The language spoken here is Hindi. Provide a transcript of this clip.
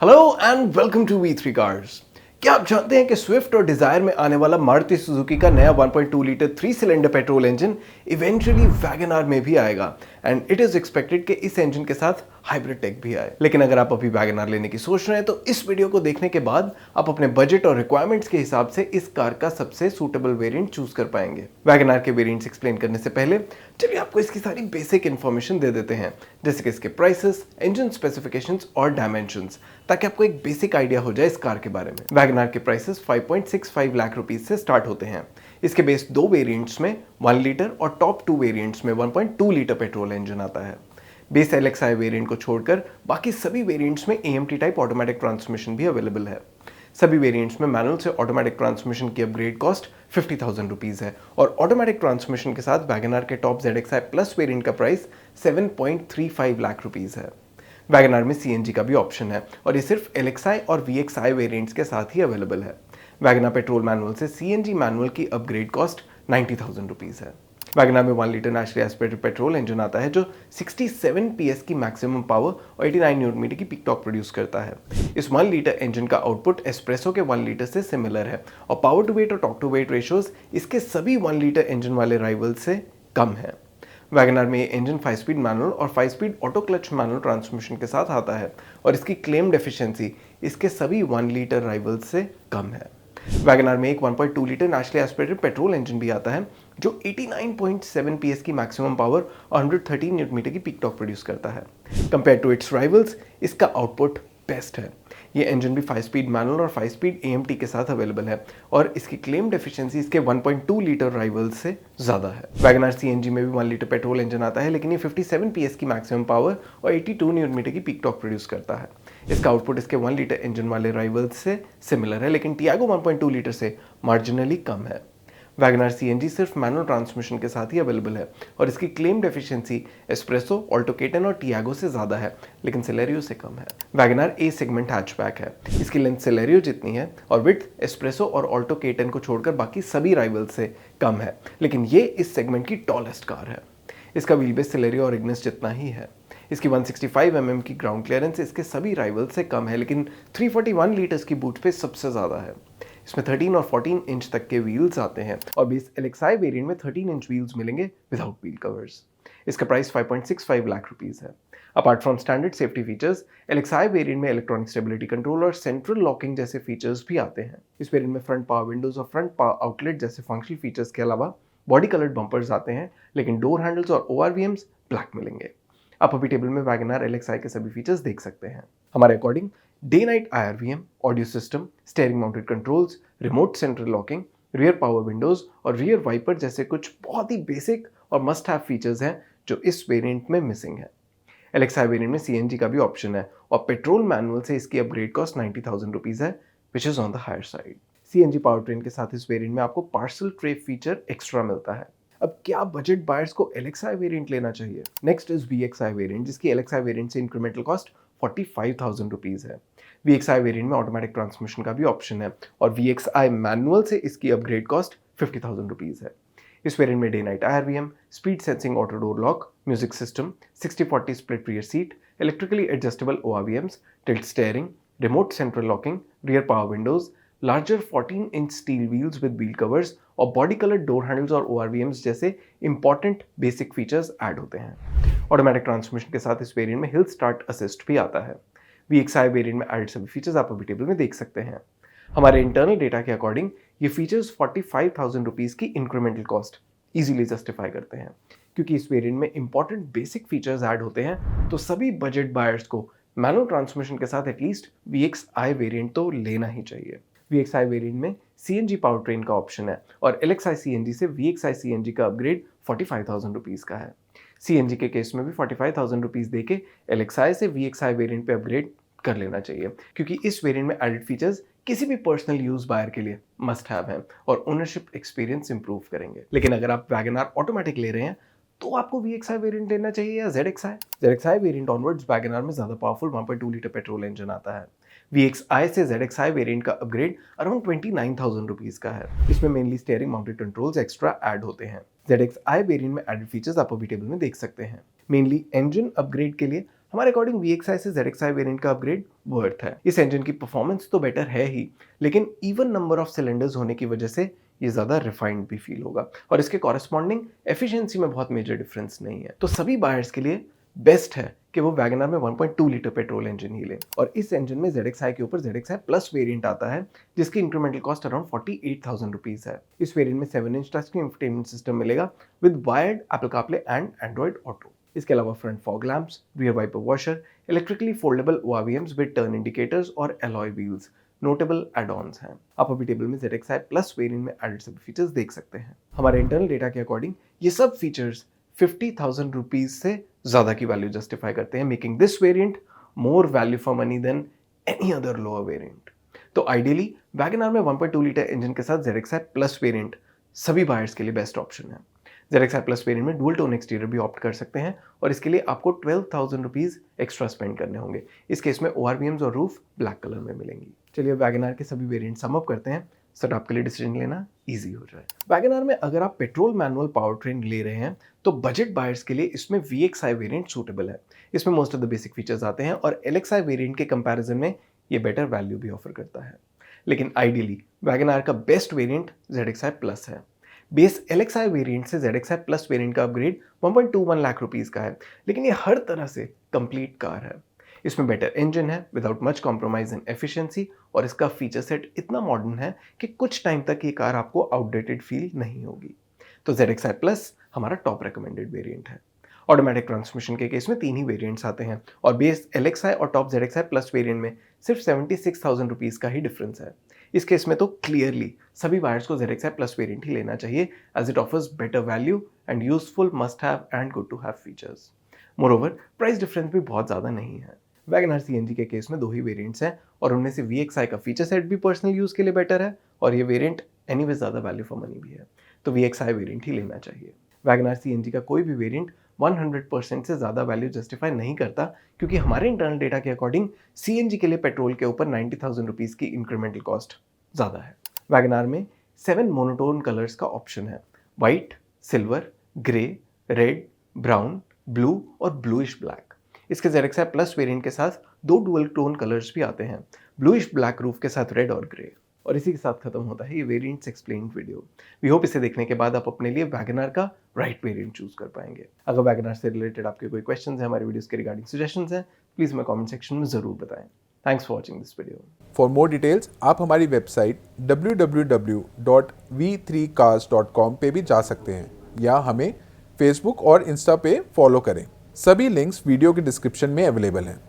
Hello and welcome to V3 cars. क्या आप जानते हैं कि स्विफ्ट और डिजायर में आने वाला मारुति सुजुकी का नया 1.2 litre 3 cylinder petrol engine eventually wagon R में भी आएगा एंड इट इज एक्सपेक्टेड कि इस इंजन के साथ हाइब्रिड टेक भी आए। लेकिन अगर आप अभी वैगन आर लेने की सोच रहे हैं तो इस वीडियो को देखने के बाद आप अपने बजट और रिक्वायरमेंट्स के हिसाब से इस कार का सबसे सूटेबल वेरिएंट चूज कर पाएंगे। वैगन आर के वेरिएंट्स एक्सप्लेन करने से पहले चलिए आपको इसकी सारी बेसिक इन्फॉर्मेशन दे देते हैं, जैसे कि इसके प्राइसेस, इंजन स्पेसिफिकेशंस और डायमेंशंस, ताकि आपको एक बेसिक आइडिया हो जाए इस कार के बारे में। वैगन आर के प्राइसेस 5.65 लाख रुपीस से स्टार्ट होते हैं। इसके बेस दो वेरिएंट्स में 1 लीटर और टॉप 2 वेरिएंट्स में 1.2 लीटर पेट्रोल इंजन आता है। बेस LXi वेरिएंट को छोड़कर बाकी सभी वेरिएंट्स में AMT टाइप ऑटोमेटिक ट्रांसमिशन भी अवेलेबल है। सभी वेरिएंट्स में मैनुअल से ऑटोमेटिक ट्रांसमिशन की अपग्रेड कॉस्ट 50,000 रुपीज है और ऑटोमेटिक ट्रांसमिशन के साथ वैगन आर के टॉप ZXi प्लस वेरिएंट का प्राइस 7.35 लाख रुपीज है। वैगन आर में CNG का भी ऑप्शन है और ये सिर्फ LXi और VXi वेरिएंट्स के साथ ही अवेलेबल है। वैगन आर पेट्रोल मैनुअल से CNG मैनुअल की अपग्रेड कॉस्ट 90,000 रुपीज है। वैगन आर में 1 litre naturally aspirated petrol engine आता है जो 67 PS की मैक्सिमम पावर और 89 न्यूटन मीटर की पीक टॉर्क प्रोड्यूस करता है। इस 1 लीटर इंजन का आउटपुट एस्प्रेसो के 1 लीटर से सिमिलर है और पावर टू वेट और टॉर्क टू वेट रेशियोज इसके सभी 1 लीटर इंजन वाले राइवल से कम है। वैगन आर में ये इंजन 5 स्पीड मैनुअल और 5 speed auto clutch manual transmission के साथ आता है और इसकी क्लेम्ड एफिशिएंसी इसके सभी 1 लीटर राइवल्स से कम है। वैगन आर में एक 1.2 litre naturally aspirated petrol engine भी आता है जो 89.7 PS की मैक्सिमम पावर और 113 न्यूटन मीटर की पीक टॉर्क प्रोड्यूस करता है। कंपेयर टू इट्स राइवल्स इसका आउटपुट बेस्ट है। ये इंजन भी 5 स्पीड मैनुअल और 5 स्पीड AMT के साथ अवेलेबल है और इसकी क्लेम्ड एफिशिएंसी इसके 1.2 लीटर राइवल्स से ज़्यादा है। वैगन आर CNG में भी 1 लीटर पेट्रोल इंजन आता है, लेकिन ये 57 PS की मैक्सिमम पावर और 82 न्यूटन मीटर की पीक टॉर्क प्रोड्यूस करता है। इसका आउटपुट इसके 1 लीटर इंजन वाले राइवल्स से सिमिलर है, लेकिन टियागो 1.2 लीटर से मार्जिनली कम है। वैगन आर CNG सिर्फ मैनुअल ट्रांसमिशन के साथ ही अवेलेबल है और इसकी claimed efficiency espresso, Alto K10 और टियागो से ज़्यादा है, लेकिन सेलेरियो से कम है। Wagon R A segment hatchback है। इसकी लेंथ सेलेरियो जितनी है और विड्थ एस्प्रेसो और ऑल्टो K10 को छोड़कर बाकी सभी राइवल से कम है, लेकिन ये इस सेगमेंट की टॉलेस्ट कार है। इसका व्हील बेस सेलेरियो और इग्निस जितना ही है। इसकी 165 mm की ग्राउंड क्लियरेंस इसके सभी राइवल से कम है, लेकिन 341 लीटर्स की बूट स्पेस सबसे ज़्यादा है। इसमें 13 और 14 इंच तक के व्हील्स आते हैं और बेस LXi वेरिएंट में 13 इंच व्हील्स मिलेंगे विदाउट व्हील कवर्स। इसका प्राइस 5.65 लाख रुपीस है। Apart from standard safety features, LXi variant में इलेक्ट्रॉनिक स्टेबिलिटी कंट्रोल और सेंट्रल लॉकिंग जैसे फीचर्स भी आते हैं। इस वेरिएंट में फ्रंट पावर विंडोज और फ्रंट पावर आउटलेट जैसे फंक्शनल फीचर्स के अलावा बॉडी कलर्ड बम्पर्स आते हैं, लेकिन डोर हैंडल्स और ORVMs ब्लैक मिलेंगे। आप अभी टेबल में वैगन आर LXi के सभी फीचर्स देख सकते हैं। हमारे according day night IRVM, audio system, steering mounted controls, remote central locking, rear power Windows और रियर वाइपर जैसे कुछ बहुत ही बेसिक और मस्ट हैव फीचर्स हैं जो इस वेरिएंट में मिसिंग है। LXi वेरिएंट में CNG का भी ऑप्शन है और पेट्रोल मैनुअल से इसकी अपग्रेड कॉस्ट 90,000 रुपीज है, which is on the higher side. CNG power train के साथ इस वेरिएंट में आपको पार्सल ट्रे फीचर एक्स्ट्रा मिलता है। अब क्या बजट बायर्स को LXi वेरिएंट लेना चाहिए? नेक्स्ट इज VXi वेरिएंट, जिसकी LXi वेरिएंट से इंक्रीमेंटल कॉस्ट 45,000 रुपीज है। VXi वेरिएंट में ऑटोमेटिक ट्रांसमिशन का भी ऑप्शन है और VXi मैनुअल से इसकी अपग्रेड कॉस्ट 50,000 रुपीज है। इस वेरिएंट में day night IRVM, speed sensing auto door lock, music system, 60/40 split rear seat, electrically adjustable ORVMs, tilt steering, remote central locking, rear power Windows, larger 14 inch steel wheels with wheel covers और बॉडी कलर्ड डोर हैंडल्स और ORVMs जैसे इंपॉर्टेंट बेसिक फीचर्स ऐड होते हैं। ऑटोमेटिक ट्रांसमिशन के साथ इस वेरिएंट में हिल स्टार्ट असिस्ट भी आता है। VXi वेरिएंट में एडेड सभी फीचर्स आप अभी टेबल में देख सकते हैं। हमारे इंटरनल डेटा के अकॉर्डिंग ये फीचर्स 45,000 रुपीज की इंक्रीमेंटल कॉस्ट इजीली जस्टिफाई करते हैं। क्योंकि इस वेरिएंट में इंपॉर्टेंट बेसिक फीचर्स ऐड होते हैं, तो सभी बजट बायर्स को मैनुअल ट्रांसमिशन के साथ एटलीस्ट VXi वेरिएंट तो लेना ही चाहिए। VXi वेरिएंट में CNG पावर ट्रेन का ऑप्शन है और LXi CNG से VXi CNG का अपग्रेड 45,000 रुपीज का है। CNG के केस में भी 45,000 रुपीज देके LXi से VXi वेरिएंट पे अपग्रेड कर लेना चाहिए, क्योंकि इस वेरिएंट में एडेड फीचर्स किसी भी पर्सनल यूज बायर के लिए मस्ट हैव हैं और ओनरशिप एक्सपीरियंस इंप्रूव करेंगे। लेकिन अगर आप वैगन आर ऑटोमेटिक ले रहे हैं तो आपको VXi वेरिएंट लेना चाहिए या ZXi? ZXi variant onwards wagon R में ज्यादा पावरफुल 1.2 लीटर पेट्रोल इंजन आता है। VXi से ZXi वेरिएंट का अपग्रेड अराउंड 29,000 रुपीज का है। इसमें mainly steering mounted controls extra add होते हैं। ZXi वेरिएंट में एडेड फीचर्स आप अभी टेबल में देख सकते हैं। मेनली इंजन अपग्रेड के लिए हमारे अकॉर्डिंग VXI से ZXI वेरिएंट का अपग्रेड वर्थ है। इस इंजन की परफॉर्मेंस तो बेटर है ही, लेकिन इवन नंबर ऑफ सिलेंडर्स होने की वजह से ये ज़्यादा रिफाइंड भी फील होगा और इसके कॉरेस्पॉन्डिंग एफिशिएंसी में बहुत मेजर डिफरेंस नहीं है। तो सभी बायर्स के लिए बेस्ट है कि वो वैगन आर में 1.2 लीटर पेट्रोल इंजन ही लें। और इस इंजन में ZXI के ऊपर ZXI प्लस वेरिएंट आता है जिसकी इंक्रीमेंटल कॉस्ट अराउंड 48,000 रुपीज़ है। इस वेरिएंट में 7 inch touch screen infotainment system मिलेगा with wired Apple CarPlay and Android auto. इसके अलावा front fog lamps, rear wiper washer, electrically foldable ORVMs with turn indicators और एलॉय व्हील्स नोटेबल एड-ऑन्स हैं। आप अभी टेबल में ZXI प्लस वेरिएंट में एडेड सभी फीचर्स देख सकते हैं। हमारे इंटरनल डेटा के अकॉर्डिंग ये सब फीचर्स 50,000 रुपीज से ज्यादा की वैल्यू जस्टिफाई करते हैं, making this variant more value for money than any other lower variant. तो आइडियली वैगन आर में 1.2 लीटर इंजन के साथ ZXI प्लस वेरिएंट सभी बायर्स के लिए बेस्ट ऑप्शन है। ZXI प्लस वेरिएंट में डुअल टोन एक्सटीरियर भी ऑप्ट कर सकते हैं और इसके लिए आपको 12,000 रुपीज एक्स्ट्रा स्पेंड करने होंगे। इस केस में ORVMs और रूफ ब्लैक कलर में मिलेंगी। चलिए वैगन आर के सभी वेरिएंट सम अप करते हैं सो आपके लिए डिसीजन लेना इजी हो जाए। वैगन आर में अगर आप पेट्रोल मैनुअल पावर ट्रेन ले रहे हैं तो बजट बायर्स के लिए इसमें VXI वेरिएंट सूटेबल है। इसमें most of the basic features आते हैं और LXI वेरिएंट के कंपैरिजन में ये बेटर वैल्यू भी ऑफर करता है। लेकिन आइडियली वैगन आर का बेस्ट वेरिएंट ZXI प्लस है। बेस LXI वेरिएंट से ZXI प्लस वेरिएंट का अपग्रेड 1.21 लाख रुपीस का है, लेकिन ये हर तरह से कंप्लीट कार है। इसमें बेटर इंजन है without much compromise in efficiency और इसका फीचर सेट इतना मॉडर्न है कि कुछ टाइम तक ये कार आपको आउटडेटेड फील नहीं होगी। तो ZXI प्लस हमारा टॉप रिकमेंडेड वेरिएंट है। ऑटोमेटिक ट्रांसमिशन के केस में 3 ही वेरिएंट्स आते हैं और बेस LXI और टॉप ZXI प्लस वेरिएंट में सिर्फ 76,000 रुपीज़ का ही डिफरेंस है। इस केस में तो क्लियरली सभी बायर्स को ZXI प्लस वेरिएंट ही लेना चाहिए as it offers better value and useful must have and good to have features. Moreover price difference भी बहुत ज़्यादा नहीं है। वैगन आर CNG के केस में 2 ही वेरिएंट्स हैं और उनमें से VXI का फीचर सेट भी पर्सनल यूज़ के लिए बेटर है और ये वेरिएंट एनीवे ज़्यादा वैल्यू फॉर मनी भी है, तो VXI वेरिएंट ही लेना चाहिए। वैगन आर CNG का कोई भी वेरिएंट 100% से ज़्यादा वैल्यू जस्टिफाई नहीं करता क्योंकि हमारे इंटरनल डेटा के अकॉर्डिंग CNG के लिए पेट्रोल के ऊपर 90,000 रुपीज़ की इंक्रीमेंटल कॉस्ट ज़्यादा है। वैगन आर में 7 मोनोटोन कलर्स का ऑप्शन है, white, silver, grey, red, brown, blue और ब्लूइश ब्लैक। इसके ZXI प्लस वेरिएंट के साथ 2 डुअल टोन कलर्स भी आते हैं, ब्लूइश ब्लैक रूफ के साथ रेड और ग्रे। और इसी के साथ खत्म होता है ये variants explained video. We hope इसे देखने के बाद आप अपने लिए वैगन आर का राइट वेरिएंट चूज कर पाएंगे। अगर वैगन आर से रिलेटेड आपके कोई क्वेश्चंस हैं, हमारे वीडियोस के रिगार्डिंग सजेशंस हैं, प्लीज हमें कमेंट सेक्शन में जरूर बताएं। Thanks for watching this video. For more details आप हमारी वेबसाइट www.v3cars.com पे भी जा सकते हैं या हमें फेसबुक और इंस्टा पे फॉलो करें। सभी लिंक्स वीडियो के डिस्क्रिप्शन में अवेलेबल हैं।